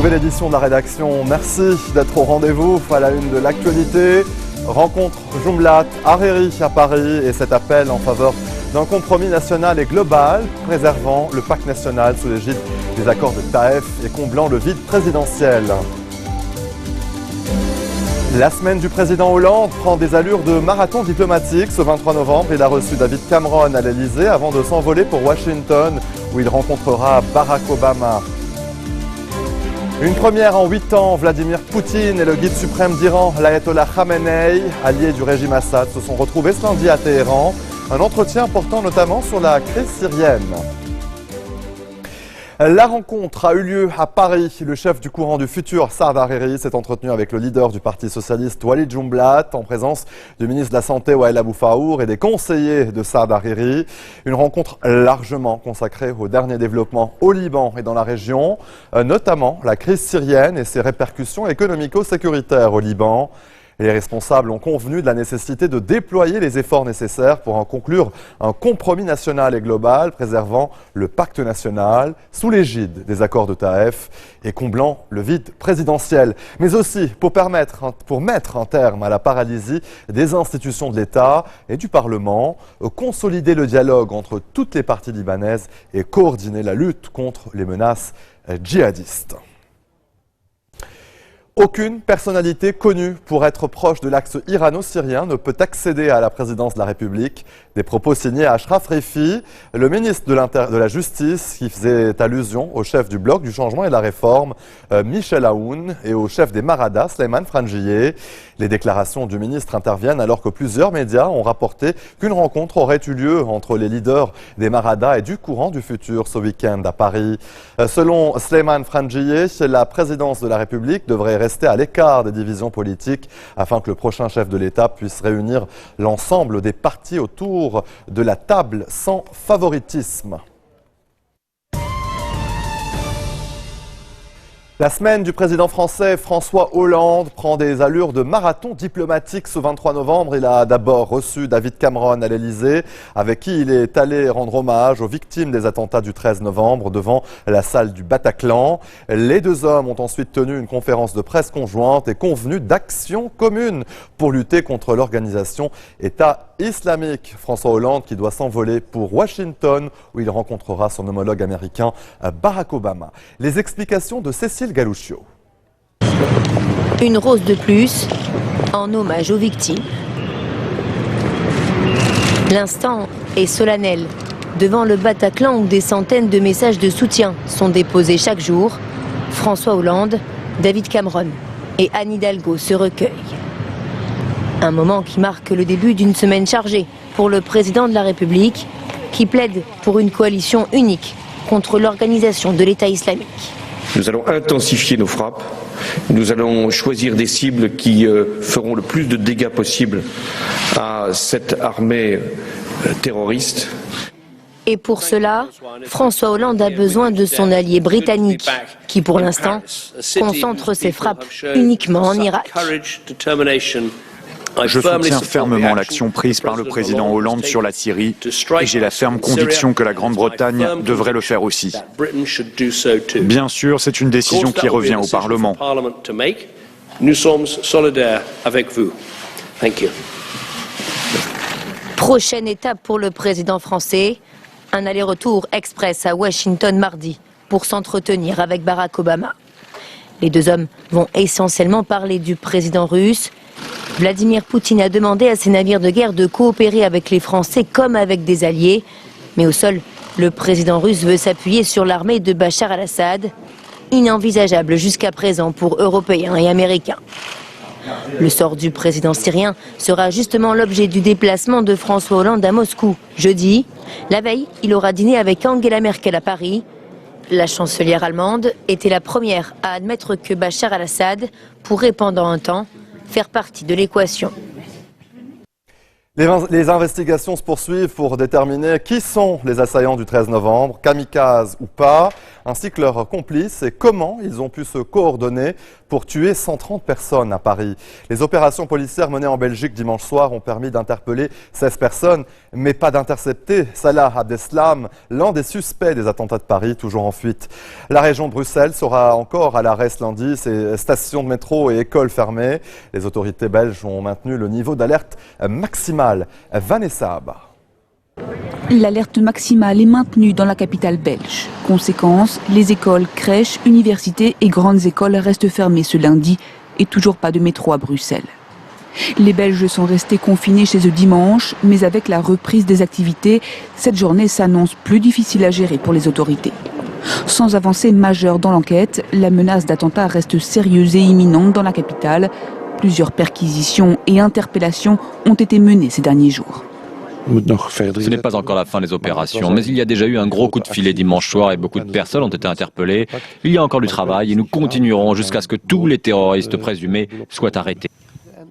nouvelle édition de la rédaction. Merci d'être au rendez-vous à la une de l'actualité. Rencontre Jumblatt-Hariri à Paris et cet appel en faveur d'un compromis national et global préservant le pacte national sous l'égide des accords de Taïf et comblant le vide présidentiel. La semaine du président Hollande prend des allures de marathon diplomatique. Ce 23 novembre, il a reçu David Cameron à l'Elysée avant de s'envoler pour Washington où il rencontrera Barack Obama. Une première en 8 ans, Vladimir Poutine et le guide suprême d'Iran, l'ayatollah Khamenei, alliés du régime Assad, se sont retrouvés ce lundi à Téhéran. Un entretien portant notamment sur la crise syrienne. La rencontre a eu lieu à Paris. Le chef du courant du futur, Saad Hariri, s'est entretenu avec le leader du Parti socialiste, Walid Jumblatt, en présence du ministre de la Santé, Wael Abou-Faour, et des conseillers de Saad Hariri. Une rencontre largement consacrée aux derniers développements au Liban et dans la région, notamment la crise syrienne et ses répercussions économico-sécuritaires au Liban. Les responsables ont convenu de la nécessité de déployer les efforts nécessaires pour en conclure un compromis national et global préservant le pacte national sous l'égide des accords de Taïf et comblant le vide présidentiel. Mais aussi pour mettre un terme à la paralysie des institutions de l'État et du Parlement, consolider le dialogue entre toutes les parties libanaises et coordonner la lutte contre les menaces djihadistes. Aucune personnalité connue pour être proche de l'axe irano-syrien ne peut accéder à la présidence de la République. Des propos signés à Ashraf Rifi, le ministre de la Justice, qui faisait allusion au chef du Bloc du changement et de la réforme, Michel Aoun, et au chef des Maradas, Sleiman Frangieh. Les déclarations du ministre interviennent alors que plusieurs médias ont rapporté qu'une rencontre aurait eu lieu entre les leaders des Maradas et du courant du futur ce week-end à Paris. Selon Sleiman Frangieh, la présidence de la République devrait rester à l'écart des divisions politiques afin que le prochain chef de l'État puisse réunir l'ensemble des partis autour de la table sans favoritisme. La semaine du président français François Hollande prend des allures de marathon diplomatique ce 23 novembre. Il a d'abord reçu David Cameron à l'Elysée, avec qui il est allé rendre hommage aux victimes des attentats du 13 novembre devant la salle du Bataclan. Les deux hommes ont ensuite tenu une conférence de presse conjointe et convenu d'actions communes pour lutter contre l'organisation État islamique. François Hollande qui doit s'envoler pour Washington où il rencontrera son homologue américain Barack Obama. Les explications de Cécile Galouchiot. Une rose de plus en hommage aux victimes. L'instant est solennel. Devant le Bataclan où des centaines de messages de soutien sont déposés chaque jour, François Hollande, David Cameron et Anne Hidalgo se recueillent. Un moment qui marque le début d'une semaine chargée pour le président de la République qui plaide pour une coalition unique contre l'organisation de l'État islamique. Nous allons intensifier nos frappes, nous allons choisir des cibles qui feront le plus de dégâts possible à cette armée terroriste. Et pour cela, François Hollande a besoin de son allié britannique, qui pour l'instant concentre ses frappes uniquement en Irak. Je soutiens fermement l'action prise par le président Hollande sur la Syrie et j'ai la ferme conviction que la Grande-Bretagne devrait le faire aussi. Bien sûr, c'est une décision qui revient au Parlement. Nous sommes solidaires avec vous. Prochaine étape pour le président français, un aller-retour express à Washington mardi pour s'entretenir avec Barack Obama. Les deux hommes vont essentiellement parler du président russe. Vladimir Poutine a demandé à ses navires de guerre de coopérer avec les Français comme avec des alliés. Mais au sol, le président russe veut s'appuyer sur l'armée de Bachar al-Assad, inenvisageable jusqu'à présent pour Européens et Américains. Le sort du président syrien sera justement l'objet du déplacement de François Hollande à Moscou jeudi. La veille, il aura dîné avec Angela Merkel à Paris. La chancelière allemande était la première à admettre que Bachar al-Assad pourrait pendant un temps faire partie de l'équation. Les investigations se poursuivent pour déterminer qui sont les assaillants du 13 novembre, kamikazes ou pas, ainsi que leurs complices et comment ils ont pu se coordonner pour tuer 130 personnes à Paris. Les opérations policières menées en Belgique dimanche soir ont permis d'interpeller 16 personnes, mais pas d'intercepter Salah Abdeslam, l'un des suspects des attentats de Paris, toujours en fuite. La région de Bruxelles sera encore à l'arrêt ce lundi, ses stations de métro et écoles fermées. Les autorités belges ont maintenu le niveau d'alerte maximal. Vanessa Abba. L'alerte maximale est maintenue dans la capitale belge. Conséquence, les écoles, crèches, universités et grandes écoles restent fermées ce lundi et toujours pas de métro à Bruxelles. Les Belges sont restés confinés chez eux dimanche, mais avec la reprise des activités, cette journée s'annonce plus difficile à gérer pour les autorités. Sans avancée majeure dans l'enquête, la menace d'attentat reste sérieuse et imminente dans la capitale. Plusieurs perquisitions et interpellations ont été menées ces derniers jours. Ce n'est pas encore la fin des opérations, mais il y a déjà eu un gros coup de filet dimanche soir et beaucoup de personnes ont été interpellées. Il y a encore du travail et nous continuerons jusqu'à ce que tous les terroristes présumés soient arrêtés.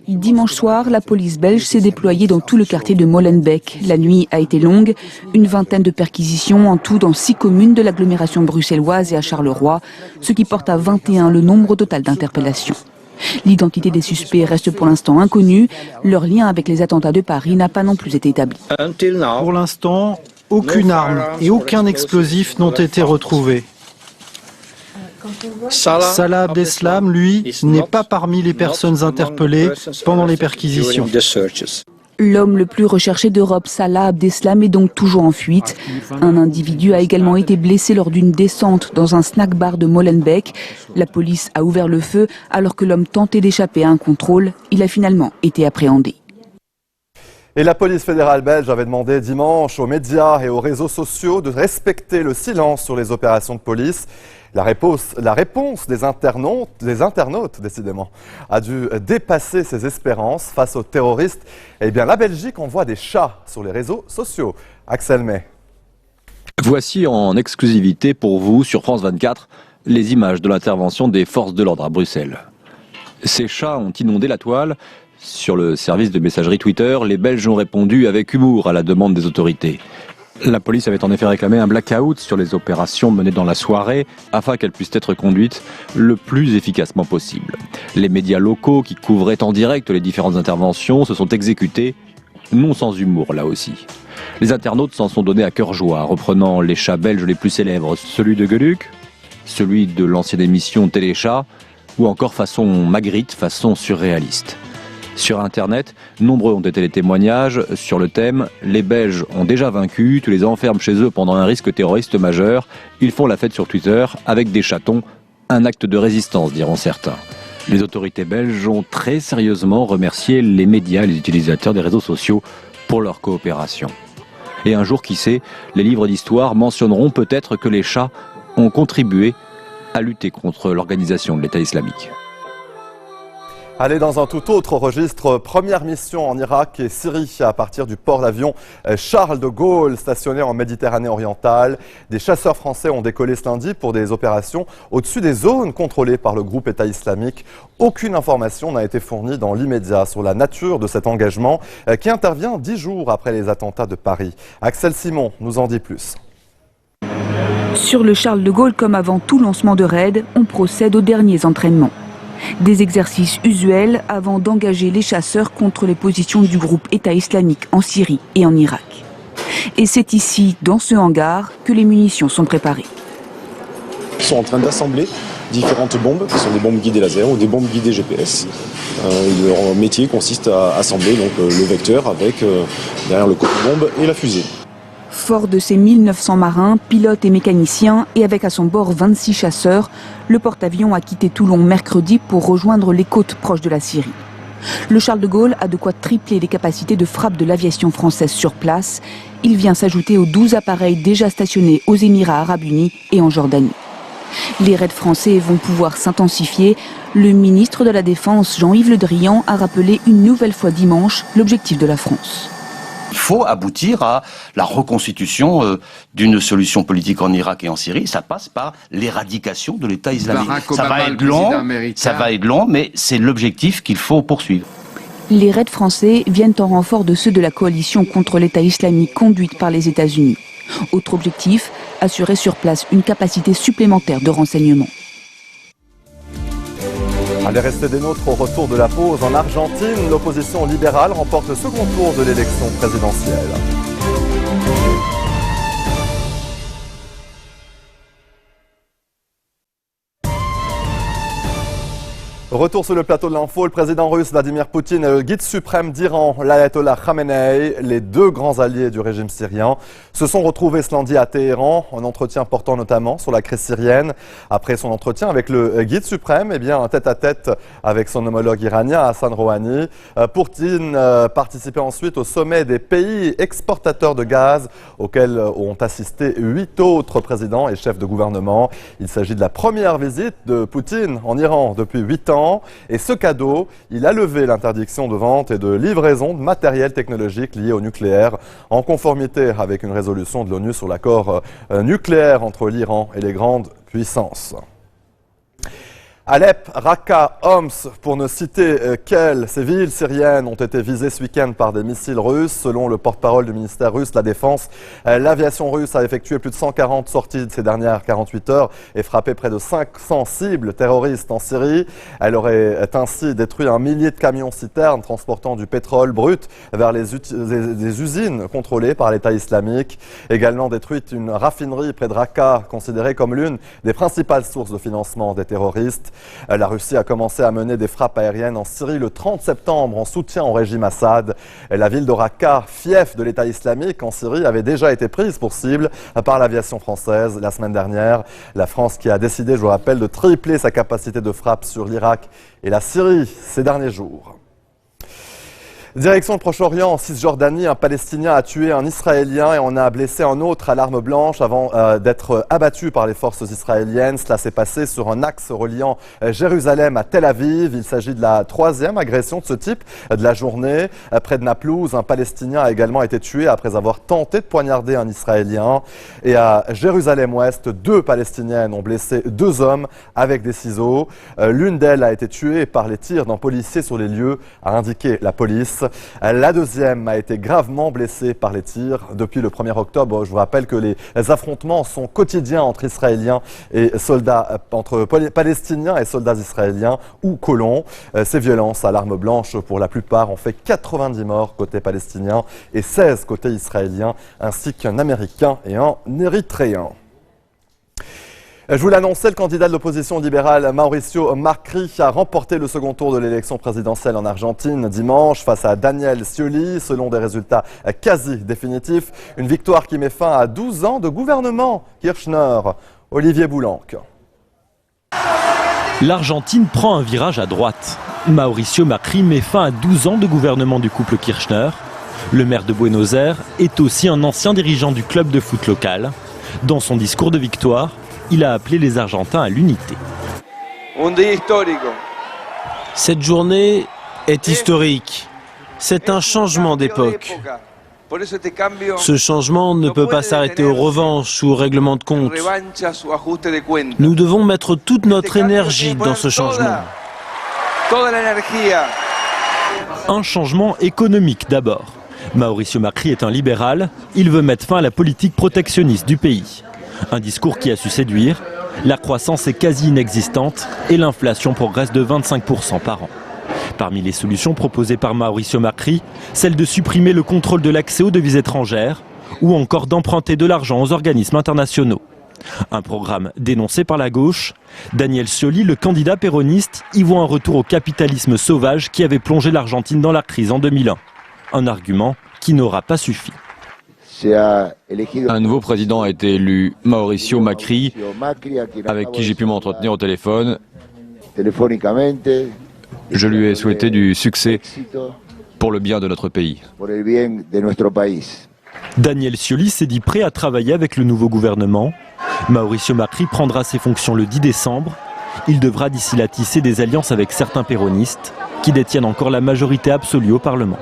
Dimanche soir, la police belge s'est déployée dans tout le quartier de Molenbeek. La nuit a été longue, une vingtaine de perquisitions en tout dans 6 communes de l'agglomération bruxelloise et à Charleroi, ce qui porte à 21 le nombre total d'interpellations. L'identité des suspects reste pour l'instant inconnue. Leur lien avec les attentats de Paris n'a pas non plus été établi. Pour l'instant, aucune arme et aucun explosif n'ont été retrouvés. Salah Abdeslam, lui, n'est pas parmi les personnes interpellées pendant les perquisitions. L'homme le plus recherché d'Europe, Salah Abdeslam, est donc toujours en fuite. Un individu a également été blessé lors d'une descente dans un snack-bar de Molenbeek. La police a ouvert le feu alors que l'homme tentait d'échapper à un contrôle. Il a finalement été appréhendé. Et la police fédérale belge avait demandé dimanche aux médias et aux réseaux sociaux de respecter le silence sur les opérations de police. La réponse des internautes, décidément, a dû dépasser ses espérances face aux terroristes. Eh bien, la Belgique envoie des chats sur les réseaux sociaux. Axel May. Voici en exclusivité pour vous, sur France 24, les images de l'intervention des forces de l'ordre à Bruxelles. Ces chats ont inondé la toile. Sur le service de messagerie Twitter, les Belges ont répondu avec humour à la demande des autorités. La police avait en effet réclamé un blackout sur les opérations menées dans la soirée afin qu'elles puissent être conduites le plus efficacement possible. Les médias locaux qui couvraient en direct les différentes interventions se sont exécutés, non sans humour là aussi. Les internautes s'en sont donnés à cœur joie, reprenant les chats belges les plus célèbres, celui de Gueluc, celui de l'ancienne émission Téléchat, ou encore façon Magritte, façon surréaliste. Sur Internet, nombreux ont été les témoignages sur le thème « Les Belges ont déjà vaincu, tu les enfermes chez eux pendant un risque terroriste majeur, ils font la fête sur Twitter avec des chatons, un acte de résistance » diront certains. Les autorités belges ont très sérieusement remercié les médias et les utilisateurs des réseaux sociaux pour leur coopération. Et un jour, qui sait, les livres d'histoire mentionneront peut-être que les chats ont contribué à lutter contre l'organisation de l'État islamique. Allez, dans un tout autre registre, première mission en Irak et Syrie à partir du port d'avion Charles de Gaulle, stationné en Méditerranée orientale. Des chasseurs français ont décollé ce lundi pour des opérations au-dessus des zones contrôlées par le groupe État islamique. Aucune information n'a été fournie dans l'immédiat sur la nature de cet engagement qui intervient 10 jours après les attentats de Paris. Axel Simon nous en dit plus. Sur le Charles de Gaulle, comme avant tout lancement de raid, on procède aux derniers entraînements. Des exercices usuels avant d'engager les chasseurs contre les positions du groupe État islamique en Syrie et en Irak. Et c'est ici, dans ce hangar, que les munitions sont préparées. Ils sont en train d'assembler différentes bombes, qui sont des bombes guidées laser ou des bombes guidées GPS. Leur métier consiste à assembler donc, le vecteur avec derrière le côté-bombe et la fusée. Fort de ses 1900 marins, pilotes et mécaniciens, et avec à son bord 26 chasseurs, le porte-avions a quitté Toulon mercredi pour rejoindre les côtes proches de la Syrie. Le Charles de Gaulle a de quoi tripler les capacités de frappe de l'aviation française sur place. Il vient s'ajouter aux 12 appareils déjà stationnés aux Émirats arabes unis et en Jordanie. Les raids français vont pouvoir s'intensifier. Le ministre de la Défense, Jean-Yves Le Drian, a rappelé une nouvelle fois dimanche l'objectif de la France. Il faut aboutir à la reconstitution d'une solution politique en Irak et en Syrie. Ça passe par l'éradication de l'État islamique. Ça va être long, mais c'est l'objectif qu'il faut poursuivre. Les raids français viennent en renfort de ceux de la coalition contre l'État islamique conduite par les États-Unis. Autre objectif, assurer sur place une capacité supplémentaire de renseignement. Allez rester des nôtres au retour de la pause. En Argentine, l'opposition libérale remporte le second tour de l'élection présidentielle. Retour sur le plateau de l'info, le président russe Vladimir Poutine et le guide suprême d'Iran, l'ayatollah Khamenei, les deux grands alliés du régime syrien, se sont retrouvés ce lundi à Téhéran, un entretien portant notamment sur la crise syrienne. Après son entretien avec le guide suprême, un tête-à-tête avec son homologue iranien Hassan Rouhani. Poutine participait ensuite au sommet des pays exportateurs de gaz, auquel ont assisté 8 autres présidents et chefs de gouvernement. Il s'agit de la première visite de Poutine en Iran depuis 8 ans. Et ce cadeau, il a levé l'interdiction de vente et de livraison de matériel technologique lié au nucléaire, en conformité avec une résolution de l'ONU sur l'accord nucléaire entre l'Iran et les grandes puissances. Alep, Raqqa, Homs, pour ne citer qu'elles, ces villes syriennes ont été visées ce week-end par des missiles russes. Selon le porte-parole du ministère russe de la Défense, l'aviation russe a effectué plus de 140 sorties ces dernières 48 heures et frappé près de 500 cibles terroristes en Syrie. Elle aurait ainsi détruit un millier de camions-citernes transportant du pétrole brut vers des usines contrôlées par l'État islamique. Également détruite une raffinerie près de Raqqa, considérée comme l'une des principales sources de financement des terroristes. La Russie a commencé à mener des frappes aériennes en Syrie le 30 septembre en soutien au régime Assad. La ville de Raqqa, fief de l'État islamique en Syrie, avait déjà été prise pour cible par l'aviation française la semaine dernière. La France qui a décidé, je vous rappelle, de tripler sa capacité de frappe sur l'Irak et la Syrie ces derniers jours. Direction le Proche-Orient, en Cisjordanie, un Palestinien a tué un Israélien et en a blessé un autre à l'arme blanche avant d'être abattu par les forces israéliennes. Cela s'est passé sur un axe reliant Jérusalem à Tel Aviv. Il s'agit de la 3e agression de ce type de la journée. Près de Naplouse, un Palestinien a également été tué après avoir tenté de poignarder un Israélien. Et à Jérusalem-Ouest, 2 Palestiniennes ont blessé 2 hommes avec des ciseaux. L'une d'elles a été tuée par les tirs d'un policier sur les lieux, a indiqué la police. La deuxième a été gravement blessée par les tirs. Depuis le 1er octobre, je vous rappelle que les affrontements sont quotidiens entre Israéliens et soldats, entre Palestiniens et soldats israéliens ou colons. Ces violences à l'arme blanche, pour la plupart, ont fait 90 morts côté palestinien et 16 côté israélien, ainsi qu'un Américain et un Érythréen. Je vous l'annonçais, le candidat de l'opposition libérale Mauricio Macri a remporté le second tour de l'élection présidentielle en Argentine dimanche face à Daniel Scioli, selon des résultats quasi définitifs. Une victoire qui met fin à 12 ans de gouvernement Kirchner. Olivier Boulanc. L'Argentine prend un virage à droite. Mauricio Macri met fin à 12 ans de gouvernement du couple Kirchner. Le maire de Buenos Aires est aussi un ancien dirigeant du club de foot local. Dans son discours de victoire, il a appelé les Argentins à l'unité. Cette journée est historique. C'est un changement d'époque. Ce changement ne peut pas s'arrêter aux revanches ou aux règlements de compte. Nous devons mettre toute notre énergie dans ce changement. Un changement économique d'abord. Mauricio Macri est un libéral. Il veut mettre fin à la politique protectionniste du pays. Un discours qui a su séduire. La croissance est quasi inexistante et l'inflation progresse de 25% par an. Parmi les solutions proposées par Mauricio Macri, celle de supprimer le contrôle de l'accès aux devises étrangères ou encore d'emprunter de l'argent aux organismes internationaux. Un programme dénoncé par la gauche. Daniel Scioli, le candidat péroniste, y voit un retour au capitalisme sauvage qui avait plongé l'Argentine dans la crise en 2001. Un argument qui n'aura pas suffi. Un nouveau président a été élu, Mauricio Macri, avec qui j'ai pu m'entretenir au téléphone. Je lui ai souhaité du succès pour le bien de notre pays. Daniel Scioli s'est dit prêt à travailler avec le nouveau gouvernement. Mauricio Macri prendra ses fonctions le 10 décembre. Il devra d'ici là tisser des alliances avec certains péronistes qui détiennent encore la majorité absolue au Parlement.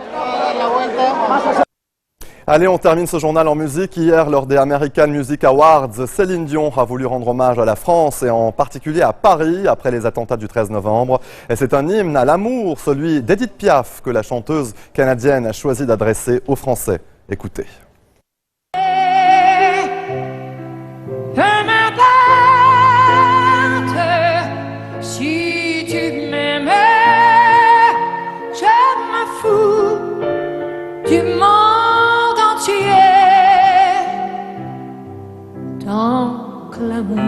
Allez, on termine ce journal en musique. Hier, lors des American Music Awards, Céline Dion a voulu rendre hommage à la France et en particulier à Paris après les attentats du 13 novembre. Et c'est un hymne à l'amour, celui d'Edith Piaf, que la chanteuse canadienne a choisi d'adresser aux Français. Écoutez. Si tu m'aimais, je m'en fous du monde entier. Tant que l'amour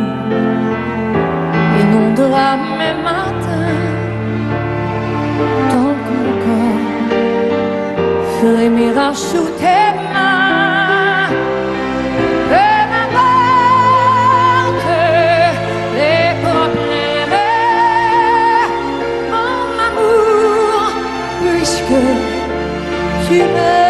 inondera mes matins, tant que mon corps frémira sous tes mains, peu m'importe les problèmes, mon amour, puisque tu m'aimes.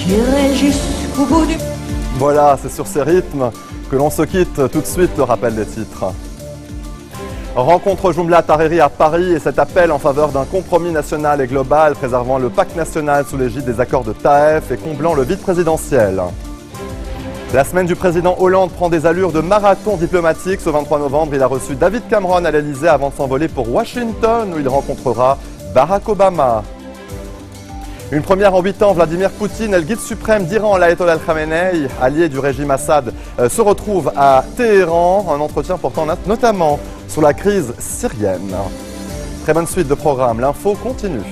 J'irai jusqu'au bout du... Voilà, c'est sur ces rythmes que l'on se quitte. Tout de suite, le rappel des titres. Rencontre Jumblat-Hariri à Paris et cet appel en faveur d'un compromis national et global préservant le pacte national sous l'égide des accords de Taïf et comblant le vide présidentiel. La semaine du président Hollande prend des allures de marathon diplomatique. Ce 23 novembre, il a reçu David Cameron à l'Elysée avant de s'envoler pour Washington où il rencontrera Barack Obama. Une première en 8 ans, Vladimir Poutine, le guide suprême d'Iran, l'Ayatollah Al-Khamenei, allié du régime Assad, se retrouve à Téhéran. Un entretien portant notamment sur la crise syrienne. Très bonne suite de programme, l'info continue.